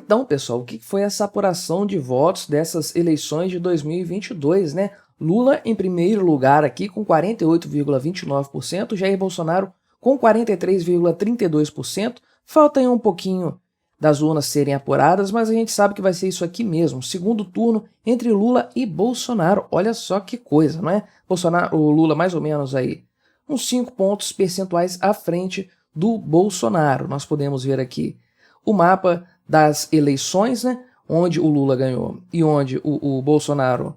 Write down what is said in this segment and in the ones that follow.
Então, pessoal, o que foi essa apuração de votos dessas eleições de 2022, né? Lula em primeiro lugar aqui com 48,29%, Jair Bolsonaro com 43,32%. Falta aí um pouquinho das urnas serem apuradas, mas a gente sabe que vai ser isso aqui mesmo, segundo turno entre Lula e Bolsonaro. Olha só que coisa, não é? O Lula mais ou menos aí uns 5 pontos percentuais à frente do Bolsonaro. Nós podemos ver aqui o mapa das eleições, né, onde o Lula ganhou e onde o Bolsonaro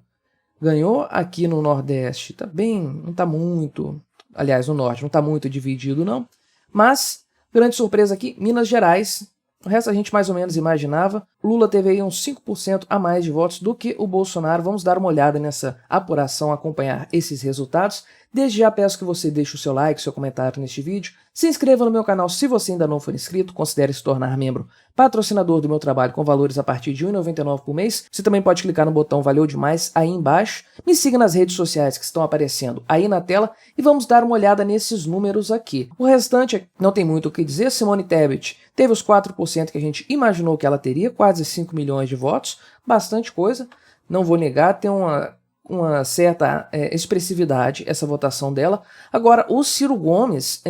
ganhou. Aqui no Nordeste tá bem, não tá muito, aliás, no Norte não tá muito dividido não, mas grande surpresa aqui, Minas Gerais. O resto a gente mais ou menos imaginava. Lula teve aí uns 5% a mais de votos do que o Bolsonaro. Vamos dar uma olhada nessa apuração, acompanhar esses resultados. Desde já peço que você deixe o seu like, seu comentário neste vídeo. Se inscreva no meu canal se você ainda não for inscrito. Considere se tornar membro patrocinador do meu trabalho com valores a partir de R$ 1,99 por mês. Você também pode clicar no botão Valeu Demais aí embaixo. Me siga nas redes sociais que estão aparecendo aí na tela e vamos dar uma olhada nesses números aqui. O restante não tem muito o que dizer. Simone Tebet teve os 4% que a gente imaginou que ela teria, quase 5 milhões de votos, bastante coisa. Não vou negar, tem uma certa expressividade essa votação dela. Agora, o Ciro Gomes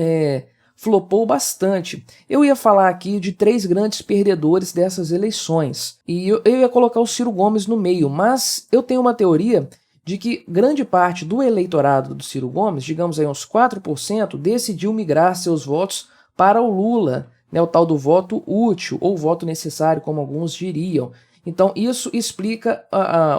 flopou bastante. Eu ia falar aqui de 3 grandes perdedores dessas eleições, e eu ia colocar o Ciro Gomes no meio, mas eu tenho uma teoria de que grande parte do eleitorado do Ciro Gomes, digamos aí uns 4%, decidiu migrar seus votos para o Lula, né, o tal do voto útil, ou voto necessário, como alguns diriam. Então isso explica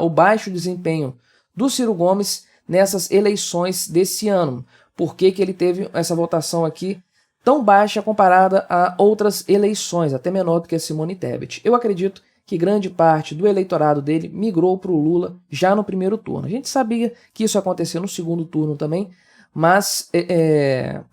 o baixo desempenho do Ciro Gomes nessas eleições desse ano. Por que ele teve essa votação aqui tão baixa comparada a outras eleições, até menor do que a Simone Tebet? Eu acredito que grande parte do eleitorado dele migrou para o Lula já no primeiro turno. A gente sabia que isso aconteceu no segundo turno também, mas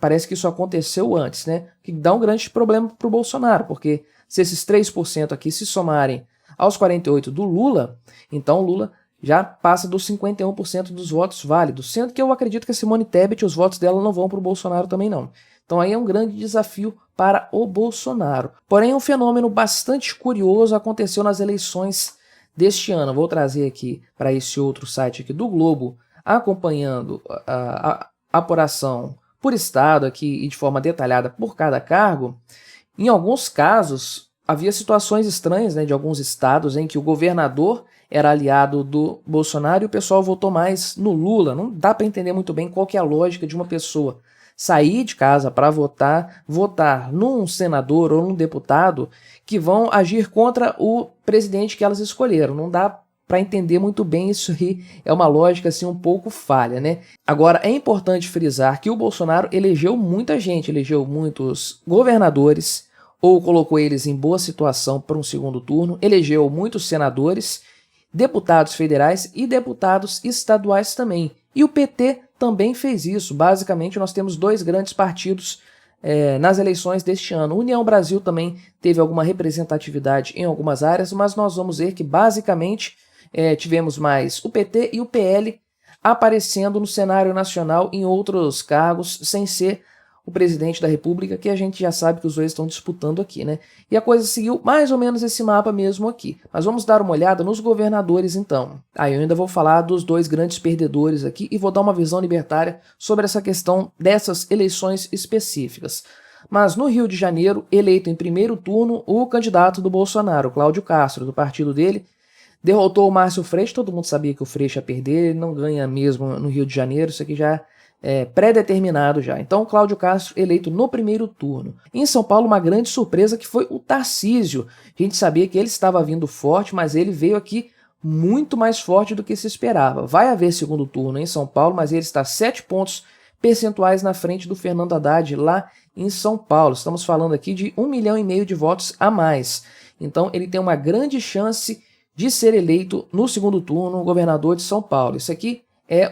parece que isso aconteceu antes, né? Que dá um grande problema para o Bolsonaro, porque se esses 3% aqui se somarem aos 48% do Lula, então o Lula já passa dos 51% dos votos válidos, sendo que eu acredito que a Simone Tebet, os votos dela não vão para o Bolsonaro também não. Então aí é um grande desafio para o Bolsonaro. Porém, um fenômeno bastante curioso aconteceu nas eleições deste ano. Vou trazer aqui para esse outro site aqui do Globo, acompanhando a apuração por estado aqui e de forma detalhada por cada cargo. Em alguns casos, havia situações estranhas, né, de alguns estados em que o governador era aliado do Bolsonaro e o pessoal votou mais no Lula. Não dá para entender muito bem qual que é a lógica de uma pessoa sair de casa para votar num senador ou num deputado que vão agir contra o presidente que elas escolheram. Não dá para entender muito bem isso aí, é uma lógica assim um pouco falha, né? Agora, é importante frisar que o Bolsonaro elegeu muita gente, elegeu muitos governadores, ou colocou eles em boa situação para um segundo turno, elegeu muitos senadores, deputados federais e deputados estaduais também. E o PT também fez isso. Basicamente, nós temos 2 grandes partidos nas eleições deste ano. União Brasil também teve alguma representatividade em algumas áreas, mas nós vamos ver que basicamente tivemos mais o PT e o PL aparecendo no cenário nacional em outros cargos, sem ser o presidente da República, que a gente já sabe que os dois estão disputando aqui, né? E a coisa seguiu mais ou menos esse mapa mesmo aqui. Mas vamos dar uma olhada nos governadores, então. Aí eu ainda vou falar dos 2 grandes perdedores aqui e vou dar uma visão libertária sobre essa questão dessas eleições específicas. Mas no Rio de Janeiro, eleito em primeiro turno, o candidato do Bolsonaro, Cláudio Castro, do partido dele, derrotou o Márcio Freixo. Todo mundo sabia que o Freixo ia perder, ele não ganha mesmo no Rio de Janeiro, isso aqui já pré-determinado já. Então, Cláudio Castro eleito no primeiro turno. Em São Paulo, uma grande surpresa que foi o Tarcísio. A gente sabia que ele estava vindo forte, mas ele veio aqui muito mais forte do que se esperava. Vai haver segundo turno em São Paulo, mas ele está 7 pontos percentuais na frente do Fernando Haddad lá em São Paulo. Estamos falando aqui de 1,5 milhão de votos a mais. Então, ele tem uma grande chance de ser eleito no segundo turno governador de São Paulo. Isso aqui é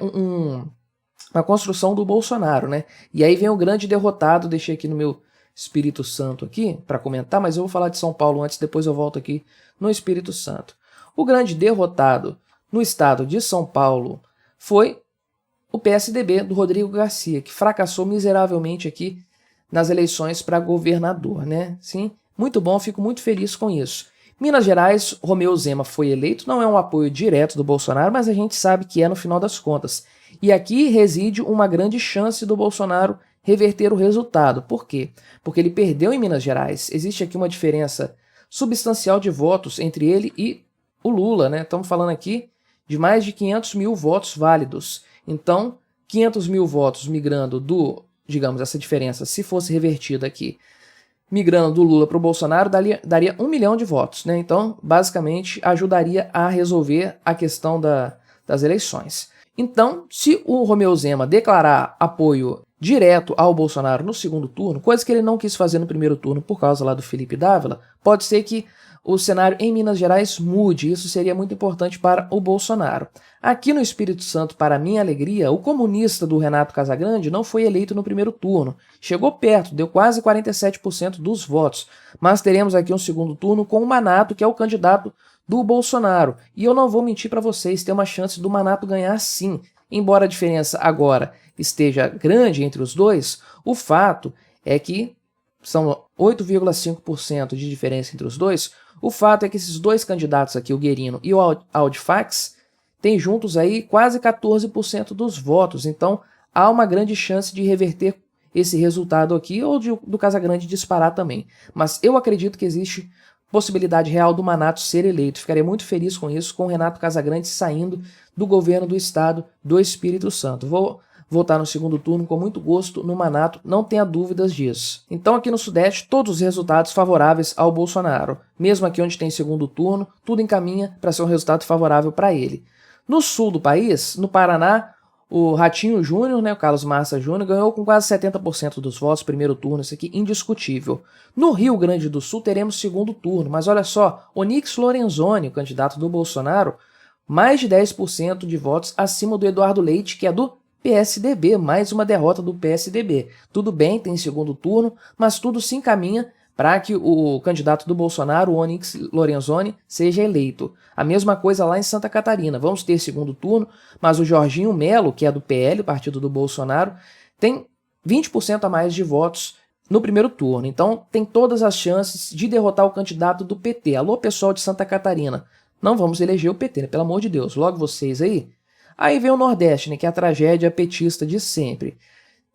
uma construção do Bolsonaro, né? E aí vem o grande derrotado, deixei aqui no meu Espírito Santo aqui para comentar, mas eu vou falar de São Paulo antes, depois eu volto aqui no Espírito Santo. O grande derrotado no estado de São Paulo foi o PSDB do Rodrigo Garcia, que fracassou miseravelmente aqui nas eleições para governador, né? Sim, muito bom, fico muito feliz com isso. Minas Gerais, Romeu Zema foi eleito, não é um apoio direto do Bolsonaro, mas a gente sabe que é no final das contas. E aqui reside uma grande chance do Bolsonaro reverter o resultado. Por quê? Porque ele perdeu em Minas Gerais. Existe aqui uma diferença substancial de votos entre ele e o Lula, né? Estamos falando aqui de mais de 500 mil votos válidos. Então, 500 mil votos migrando do, digamos, essa diferença, se fosse revertida aqui, migrando do Lula para o Bolsonaro, daria 1 milhão de votos, né? Então, basicamente, ajudaria a resolver a questão das eleições. Então, se o Romeu Zema declarar apoio direto ao Bolsonaro no segundo turno, coisa que ele não quis fazer no primeiro turno por causa lá do Felipe Dávila, pode ser que o cenário em Minas Gerais mude. Isso seria muito importante para o Bolsonaro. Aqui no Espírito Santo, para minha alegria, o comunista do Renato Casagrande não foi eleito no primeiro turno. Chegou perto, deu quase 47% dos votos. Mas teremos aqui um segundo turno com o Manato, que é o candidato do Bolsonaro. E eu não vou mentir para vocês, tem uma chance do Manato ganhar sim. Embora a diferença agora esteja grande entre os dois, o fato é que são 8,5% de diferença entre os dois. O fato é que esses dois candidatos aqui, o Guerino e o Audifax, têm juntos aí quase 14% dos votos. Então há uma grande chance de reverter esse resultado aqui ou do Casagrande disparar também. Mas eu acredito que existe possibilidade real do Manato ser eleito. Ficaria muito feliz com isso, com o Renato Casagrande saindo do governo do estado do Espírito Santo. Vou votar no segundo turno com muito gosto no Manato, não tenha dúvidas disso. Então aqui no Sudeste, todos os resultados favoráveis ao Bolsonaro. Mesmo aqui onde tem segundo turno, tudo encaminha para ser um resultado favorável para ele. No sul do país, no Paraná, o Ratinho Júnior, né, o Carlos Massa Júnior, ganhou com quase 70% dos votos, primeiro turno, isso aqui indiscutível. No Rio Grande do Sul teremos segundo turno, mas olha só, Onyx Lorenzoni, o candidato do Bolsonaro, mais de 10% de votos acima do Eduardo Leite, que é do PSDB, mais uma derrota do PSDB. Tudo bem, tem segundo turno, mas tudo se encaminha para que o candidato do Bolsonaro, o Onyx Lorenzoni, seja eleito. A mesma coisa lá em Santa Catarina. Vamos ter segundo turno, mas o Jorginho Melo, que é do PL, partido do Bolsonaro, tem 20% a mais de votos no primeiro turno. Então tem todas as chances de derrotar o candidato do PT. Alô, pessoal de Santa Catarina, não vamos eleger o PT, né? Pelo amor de Deus, logo vocês aí. Aí vem o Nordeste, né, que é a tragédia petista de sempre.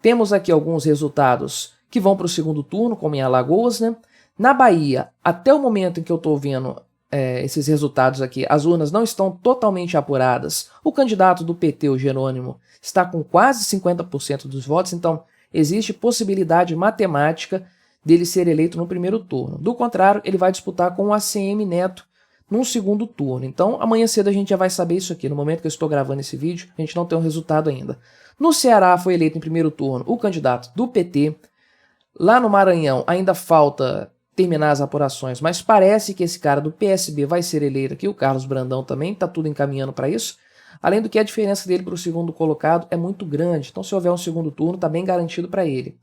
Temos aqui alguns resultados que vão para o segundo turno, como em Alagoas, né? Na Bahia, até o momento em que eu estou vendo esses resultados aqui, as urnas não estão totalmente apuradas. O candidato do PT, o Jerônimo, está com quase 50% dos votos, então existe possibilidade matemática dele ser eleito no primeiro turno. Do contrário, ele vai disputar com o ACM Neto num segundo turno. Então, amanhã cedo a gente já vai saber isso aqui. No momento que eu estou gravando esse vídeo, a gente não tem um resultado ainda. No Ceará foi eleito em primeiro turno o candidato do PT. Lá no Maranhão ainda falta terminar as apurações, mas parece que esse cara do PSB vai ser eleito aqui, o Carlos Brandão também, está tudo encaminhando para isso. Além do que a diferença dele para o segundo colocado é muito grande, então se houver um segundo turno está bem garantido para ele.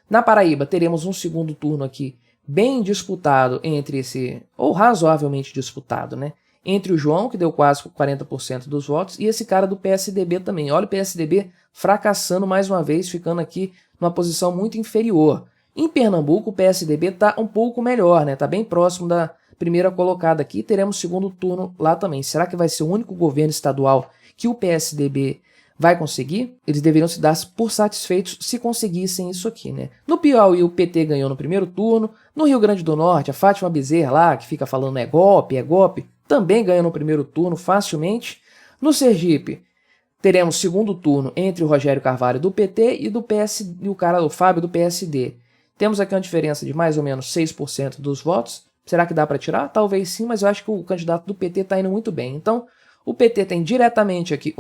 Na Paraíba teremos um segundo turno aqui bem disputado entre ou razoavelmente disputado, né? Entre o João, que deu quase 40% dos votos, e esse cara do PSDB também. Olha o PSDB fracassando mais uma vez, ficando aqui numa posição muito inferior. Em Pernambuco, o PSDB está um pouco melhor, né? Está bem próximo da primeira colocada aqui. Teremos segundo turno lá também. Será que vai ser o único governo estadual que o PSDB vai conseguir? Eles deveriam se dar por satisfeitos se conseguissem isso aqui, né? No Piauí, o PT ganhou no primeiro turno. No Rio Grande do Norte, a Fátima Bezerra lá, que fica falando é golpe, também ganhou no primeiro turno facilmente. No Sergipe, teremos segundo turno entre o Rogério Carvalho do PT e o Fábio do PSD. Temos aqui uma diferença de mais ou menos 6% dos votos. Será que dá para tirar? Talvez sim, mas eu acho que o candidato do PT está indo muito bem. Então, o PT tem diretamente aqui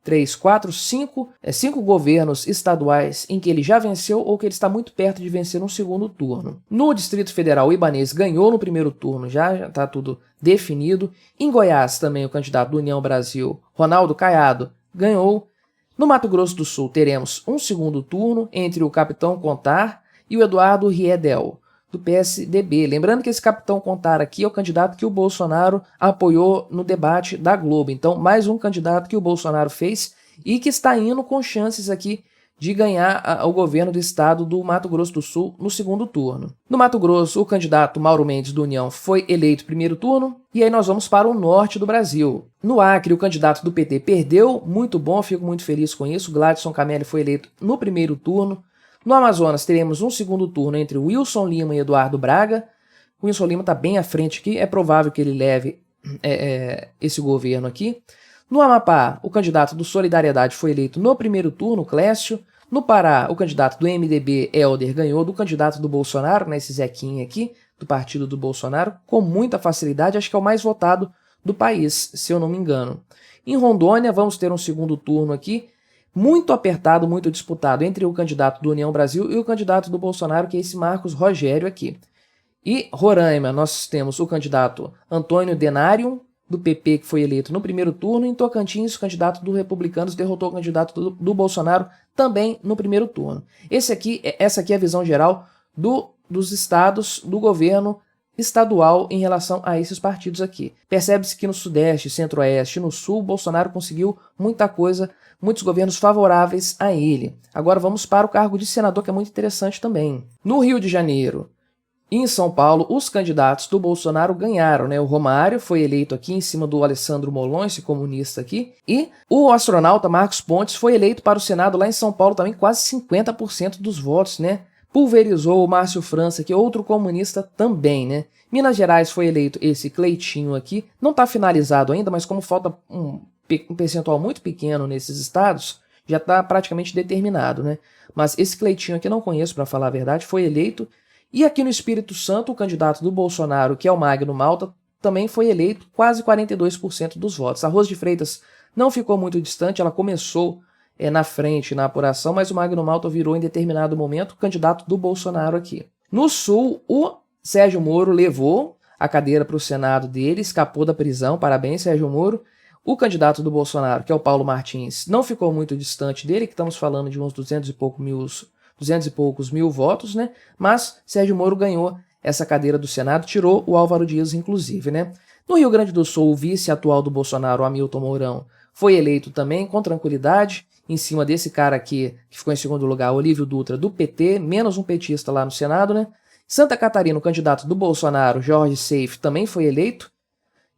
5 governos estaduais em que ele já venceu ou que ele está muito perto de vencer no segundo turno. No Distrito Federal, o Ibanez ganhou no primeiro turno, já está tudo definido. Em Goiás, também o candidato do União Brasil, Ronaldo Caiado, ganhou. No Mato Grosso do Sul, teremos um segundo turno entre o Capitão Contar e o Eduardo Riedel, do PSDB. Lembrando que esse Capitão Contar aqui é o candidato que o Bolsonaro apoiou no debate da Globo. Então, mais um candidato que o Bolsonaro fez e que está indo com chances aqui de ganhar o governo do estado do Mato Grosso do Sul no segundo turno. No Mato Grosso, o candidato Mauro Mendes do União foi eleito primeiro turno, e aí nós vamos para o norte do Brasil. No Acre, o candidato do PT perdeu, muito bom, fico muito feliz com isso, Gladson Camelli foi eleito no primeiro turno. No Amazonas, teremos um segundo turno entre Wilson Lima e Eduardo Braga. O Wilson Lima está bem à frente aqui, é provável que ele leve esse governo aqui. No Amapá, o candidato do Solidariedade foi eleito no primeiro turno, Clécio. No Pará, o candidato do MDB, Helder, ganhou do candidato do Bolsonaro, né, esse Zequinha aqui, do partido do Bolsonaro, com muita facilidade, acho que é o mais votado do país, se eu não me engano. Em Rondônia, vamos ter um segundo turno aqui, muito apertado, muito disputado, entre o candidato do União Brasil e o candidato do Bolsonaro, que é esse Marcos Rogério aqui. E Roraima, nós temos o candidato Antônio Denário, do PP, que foi eleito no primeiro turno. Em Tocantins, o candidato do Republicanos derrotou o candidato do Bolsonaro também no primeiro turno. Essa aqui é a visão geral dos estados do governo estadual em relação a esses partidos aqui. Percebe-se que no Sudeste, Centro-Oeste e no Sul, Bolsonaro conseguiu muita coisa, muitos governos favoráveis a ele. Agora vamos para o cargo de senador, que é muito interessante também. No Rio de Janeiro e em São Paulo, os candidatos do Bolsonaro ganharam, né? O Romário foi eleito aqui em cima do Alessandro Molon, esse comunista aqui, e o astronauta Marcos Pontes foi eleito para o Senado lá em São Paulo também, quase 50% dos votos, né? Pulverizou o Márcio França, que é outro comunista também, né? Minas Gerais foi eleito esse Cleitinho aqui, não está finalizado ainda, mas como falta um percentual muito pequeno nesses estados, já está praticamente determinado, né? Mas esse Cleitinho aqui eu não conheço, para falar a verdade, foi eleito. E aqui no Espírito Santo, o candidato do Bolsonaro, que é o Magno Malta, também foi eleito, quase 42% dos votos. A Rose de Freitas não ficou muito distante, ela começou na frente na apuração, mas o Magno Malta virou em determinado momento o candidato do Bolsonaro aqui. No Sul, o Sérgio Moro levou a cadeira para o Senado dele, escapou da prisão, parabéns Sérgio Moro. O candidato do Bolsonaro, que é o Paulo Martins, não ficou muito distante dele, que estamos falando de uns 200 e poucos mil votos, né? Mas Sérgio Moro ganhou essa cadeira do Senado, tirou o Álvaro Dias, inclusive, né? No Rio Grande do Sul, o vice atual do Bolsonaro, o Hamilton Mourão, foi eleito também com tranquilidade, em cima desse cara aqui, que ficou em segundo lugar, Olívio Dutra, do PT, menos um petista lá no Senado, né? Santa Catarina, o candidato do Bolsonaro, Jorge Seife, também foi eleito.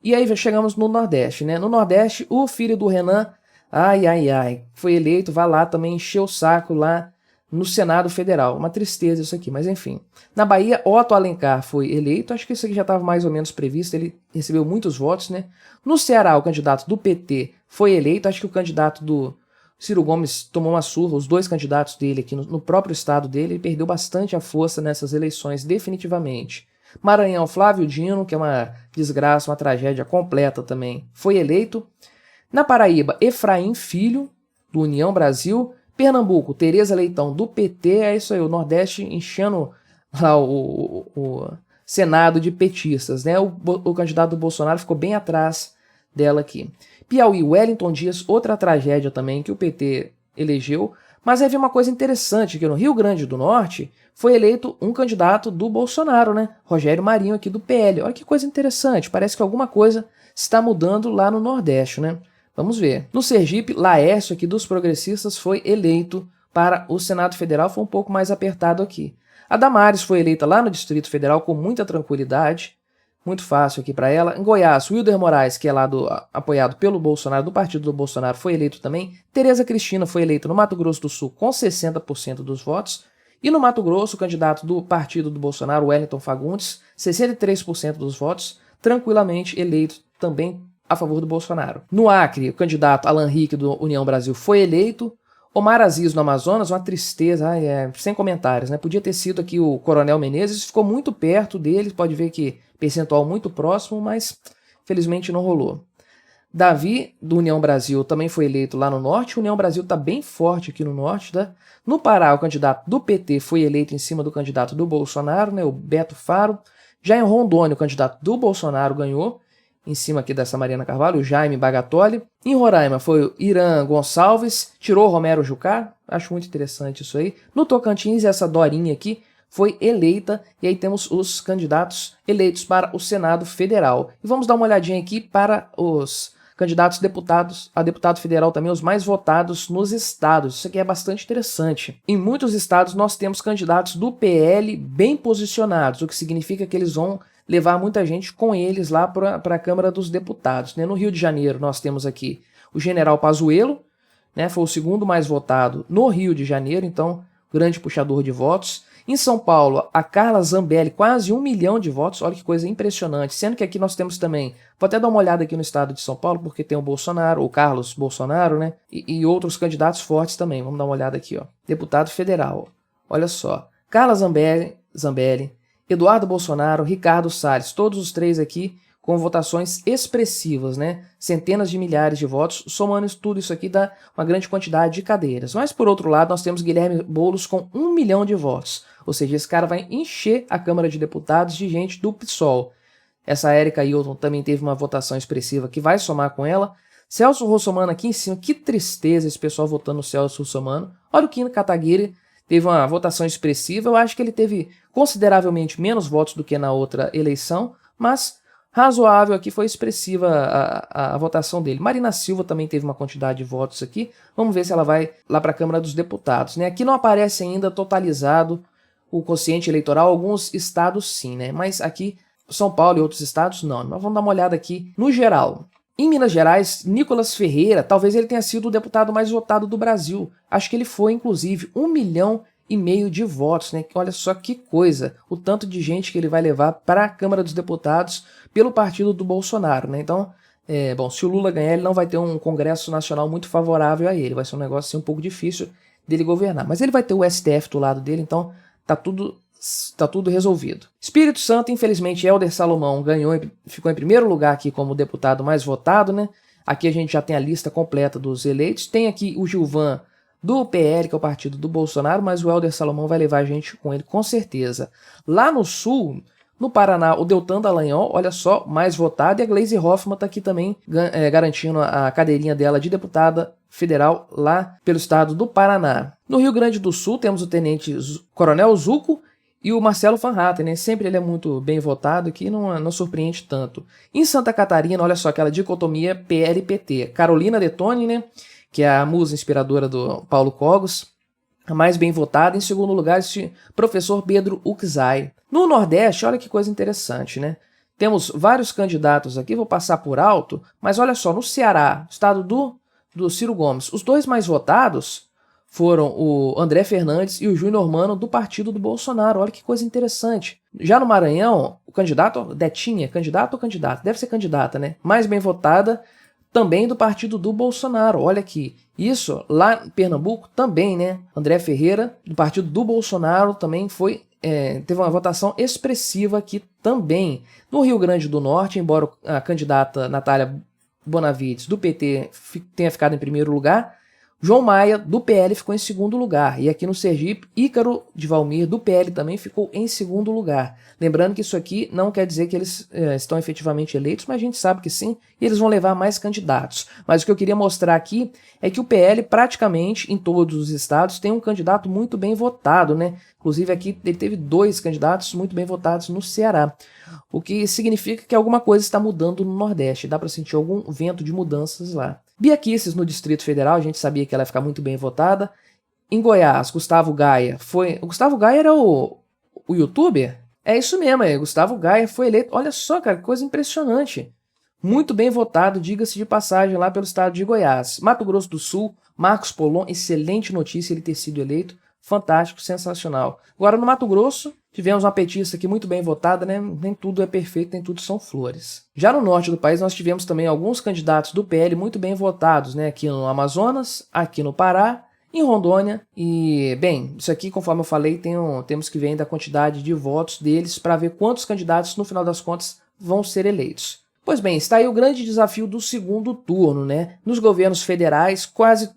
E aí já chegamos no Nordeste, né? No Nordeste, o filho do Renan, foi eleito, vai lá também encher o saco lá no Senado Federal. Uma tristeza isso aqui, mas enfim. Na Bahia, Otto Alencar foi eleito, acho que isso aqui já estava mais ou menos previsto, ele recebeu muitos votos, né? No Ceará, o candidato do PT foi eleito, acho que o candidato do Ciro Gomes tomou uma surra, os dois candidatos dele aqui no próprio estado dele, ele perdeu bastante a força nessas eleições, definitivamente. Maranhão, Flávio Dino, que é uma desgraça, uma tragédia completa também, foi eleito. Na Paraíba, Efraim Filho, do União Brasil. Pernambuco, Tereza Leitão, do PT, é isso aí, o Nordeste enchendo lá o Senado de petistas, né? O candidato do Bolsonaro ficou bem atrás dela aqui. Piauí, Wellington Dias, outra tragédia também que o PT elegeu, mas aí vem uma coisa interessante, que no Rio Grande do Norte foi eleito um candidato do Bolsonaro, né? Rogério Marinho aqui do PL. Olha que coisa interessante, parece que alguma coisa está mudando lá no Nordeste, né? Vamos ver. No Sergipe, Laércio aqui dos progressistas foi eleito para o Senado Federal, foi um pouco mais apertado aqui. A Damares foi eleita lá no Distrito Federal com muita tranquilidade, muito fácil aqui para ela. Em Goiás, Wilder Moraes, que é lá apoiado pelo Bolsonaro, do partido do Bolsonaro, foi eleito também. Tereza Cristina foi eleita no Mato Grosso do Sul com 60% dos votos. E no Mato Grosso, o candidato do partido do Bolsonaro, Wellington Fagundes, 63% dos votos, tranquilamente eleito também a favor do Bolsonaro. No Acre, o candidato Alan Rick do União Brasil foi eleito. Omar Aziz no Amazonas, uma tristeza, sem comentários, né? Podia ter sido aqui o Coronel Menezes, ficou muito perto dele, pode ver que percentual muito próximo, mas felizmente não rolou. Davi, do União Brasil, também foi eleito lá no Norte. O União Brasil está bem forte aqui no Norte, tá? No Pará, o candidato do PT foi eleito em cima do candidato do Bolsonaro, né? O Beto Faro. Já em Rondônia, o candidato do Bolsonaro ganhou, em cima aqui dessa Mariana Carvalho, o Jaime Bagatoli. Em Roraima foi o Irã Gonçalves, tirou o Romero Jucá, acho muito interessante isso aí. No Tocantins, essa Dorinha aqui foi eleita, e aí temos os candidatos eleitos para o Senado Federal. E vamos dar uma olhadinha aqui para candidatos deputados a deputado federal também, os mais votados nos estados. Isso aqui é bastante interessante. Em muitos estados nós temos candidatos do PL bem posicionados, o que significa que eles vão levar muita gente com eles lá para a Câmara dos Deputados, né? No Rio de Janeiro nós temos aqui o general Pazuello, né? Foi o segundo mais votado no Rio de Janeiro, então grande puxador de votos. Em São Paulo, a Carla Zambelli, quase 1 milhão de votos, olha que coisa impressionante, sendo que aqui nós temos também, vou até dar uma olhada aqui no estado de São Paulo, porque tem o Bolsonaro, o Carlos Bolsonaro, né, e outros candidatos fortes também, vamos dar uma olhada aqui, ó. Deputado federal, olha só, Carla Zambelli, Eduardo Bolsonaro, Ricardo Salles, todos os três aqui com votações expressivas, né? Centenas de milhares de votos, somando tudo isso aqui dá uma grande quantidade de cadeiras. Mas por outro lado, nós temos Guilherme Boulos com 1 milhão de votos, ou seja, esse cara vai encher a Câmara de Deputados de gente do PSOL. Essa Érica Hilton também teve uma votação expressiva que vai somar com ela. Celso Russomano aqui em cima, que tristeza esse pessoal votando no Celso Russomano. Olha o Kim Kataguiri, teve uma votação expressiva, eu acho que ele teve consideravelmente menos votos do que na outra eleição, mas razoável aqui, foi expressiva a votação dele. Marina Silva também teve uma quantidade de votos aqui. Vamos ver se ela vai lá para a Câmara dos Deputados, né? Aqui não aparece ainda totalizado o quociente eleitoral, alguns estados sim, né? Mas aqui, São Paulo e outros estados, não. Mas vamos dar uma olhada aqui no geral. Em Minas Gerais, Nicolas Ferreira, talvez ele tenha sido o deputado mais votado do Brasil. Acho que ele foi, inclusive, 1,5 milhão de votos, né? Olha só que coisa, o tanto de gente que ele vai levar para a Câmara dos Deputados pelo partido do Bolsonaro, né? Então, bom, se o Lula ganhar, ele não vai ter um Congresso Nacional muito favorável a ele, vai ser um negócio assim, um pouco difícil dele governar, mas ele vai ter o STF do lado dele, então tá tudo resolvido. Espírito Santo, infelizmente, Hélder Salomão ficou em primeiro lugar aqui como deputado mais votado, né? Aqui a gente já tem a lista completa dos eleitos, tem aqui o Gilvan do PL, que é o partido do Bolsonaro, mas o Hélder Salomão vai levar a gente com ele, com certeza. Lá no Sul, no Paraná, o Deltan Dallagnol, olha só, mais votado, e a Gleisi Hoffmann está aqui também garantindo a cadeirinha dela de deputada federal lá pelo estado do Paraná. No Rio Grande do Sul, temos o tenente coronel Zuco e o Marcelo Van Hatten, né? Sempre ele é muito bem votado, que não surpreende tanto. Em Santa Catarina, olha só, aquela dicotomia PL-PT. Carolina Detoni, né? Que é a musa inspiradora do Paulo Cogos, a mais bem votada. Em segundo lugar, este professor Pedro Uczai. No Nordeste, olha que coisa interessante, né? Temos vários candidatos aqui, vou passar por alto, mas olha só, no Ceará, estado do Ciro Gomes, os dois mais votados foram o André Fernandes e o Júnior Mano do partido do Bolsonaro. Olha que coisa interessante. Já no Maranhão, o candidato, Detinha, candidato ou candidata? Deve ser candidata, né? Mais bem votada, também do partido do Bolsonaro, olha aqui. Isso lá em Pernambuco também, né? André Ferreira, do partido do Bolsonaro, também teve uma votação expressiva aqui também. No Rio Grande do Norte, embora a candidata Natália Bonavides, do PT, tenha ficado em primeiro lugar, João Maia, do PL, ficou em segundo lugar. E aqui no Sergipe, Ícaro de Valmir, do PL, também ficou em segundo lugar. Lembrando que isso aqui não quer dizer que eles estão efetivamente eleitos, mas a gente sabe que sim, e eles vão levar mais candidatos. Mas o que eu queria mostrar aqui é que o PL, praticamente em todos os estados, tem um candidato muito bem votado, né? Inclusive aqui ele teve 2 candidatos muito bem votados no Ceará. O que significa que alguma coisa está mudando no Nordeste. Dá para sentir algum vento de mudanças lá. Bia Kicis no Distrito Federal, a gente sabia que ela ia ficar muito bem votada. Em Goiás, Gustavo Gaia foi... O Gustavo Gaia era o youtuber? É isso mesmo, Gustavo Gaia foi eleito. Olha só, cara, que coisa impressionante. Muito bem votado, diga-se de passagem, lá pelo estado de Goiás. Mato Grosso do Sul, Marcos Polon, excelente notícia ele ter sido eleito. Fantástico, sensacional. Agora no Mato Grosso, tivemos uma petista aqui muito bem votada, né? Nem tudo é perfeito, nem tudo são flores. Já no norte do país, nós tivemos também alguns candidatos do PL muito bem votados, né? Aqui no Amazonas, aqui no Pará, em Rondônia. E, bem, isso aqui, conforme eu falei, temos que ver ainda a quantidade de votos deles para ver quantos candidatos, no final das contas, vão ser eleitos. Pois bem, está aí o grande desafio do segundo turno, né? Nos governos federais, quase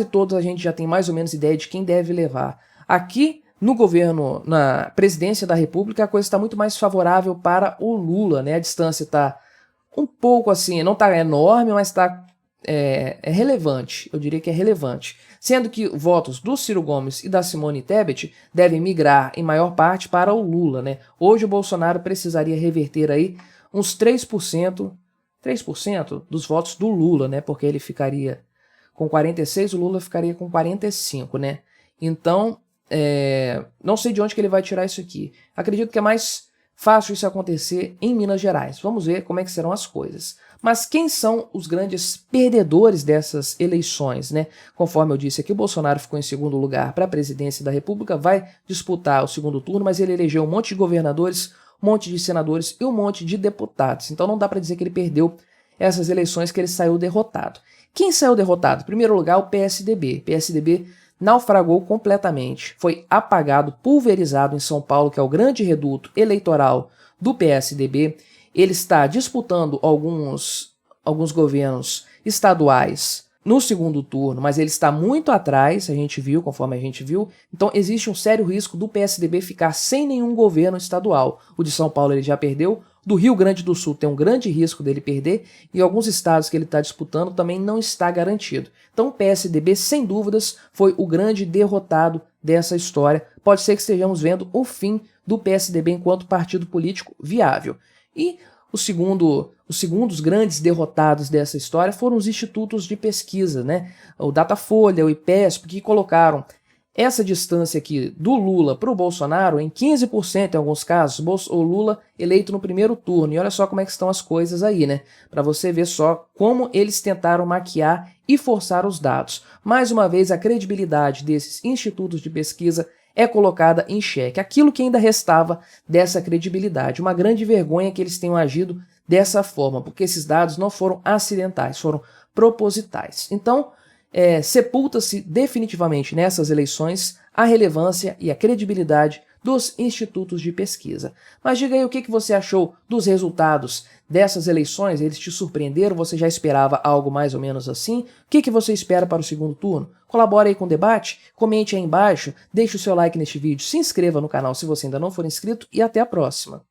todos a gente já tem mais ou menos ideia de quem deve levar. Aqui, no governo, na presidência da República, a coisa está muito mais favorável para o Lula, né? A distância está um pouco assim, não está enorme, mas está relevante, eu diria que é relevante. Sendo que votos do Ciro Gomes e da Simone Tebet devem migrar em maior parte para o Lula, né? Hoje o Bolsonaro precisaria reverter aí uns 3%, 3% dos votos do Lula, né? Porque ele ficaria com 46, o Lula ficaria com 45, né? Então, não sei de onde que ele vai tirar isso aqui. Acredito que é mais fácil isso acontecer em Minas Gerais. Vamos ver como é que serão as coisas. Mas quem são os grandes perdedores dessas eleições, né? Conforme eu disse aqui, o Bolsonaro ficou em segundo lugar para a presidência da República, vai disputar o segundo turno, mas ele elegeu um monte de governadores, um monte de senadores e um monte de deputados. Então não dá para dizer que ele perdeu essas eleições, que ele saiu derrotado. Quem saiu derrotado? Em primeiro lugar, o PSDB. PSDB naufragou completamente, foi apagado, pulverizado em São Paulo, que é o grande reduto eleitoral do PSDB. Ele está disputando alguns governos estaduais no segundo turno, mas ele está muito atrás, conforme a gente viu. Então existe um sério risco do PSDB ficar sem nenhum governo estadual. O de São Paulo ele já perdeu, do Rio Grande do Sul tem um grande risco dele perder, e alguns estados que ele está disputando também não está garantido. Então o PSDB, sem dúvidas, foi o grande derrotado dessa história. Pode ser que estejamos vendo o fim do PSDB enquanto partido político viável. E os segundos grandes derrotados dessa história foram os institutos de pesquisa, né? O Datafolha, o IPESP, que colocaram essa distância aqui do Lula para o Bolsonaro em 15% em alguns casos, o Lula eleito no primeiro turno. E olha só como é que estão as coisas aí, né? Para você ver só como eles tentaram maquiar e forçar os dados. Mais uma vez, a credibilidade desses institutos de pesquisa é colocada em xeque. Aquilo que ainda restava dessa credibilidade. Uma grande vergonha que eles tenham agido dessa forma, porque esses dados não foram acidentais, foram propositais. Então, sepulta-se definitivamente nessas eleições a relevância e a credibilidade dos institutos de pesquisa. Mas diga aí o que você achou dos resultados dessas eleições. Eles te surpreenderam? Você já esperava algo mais ou menos assim? O que você espera para o segundo turno? Colabore aí com o debate, comente aí embaixo, deixe o seu like neste vídeo, se inscreva no canal se você ainda não for inscrito e até a próxima.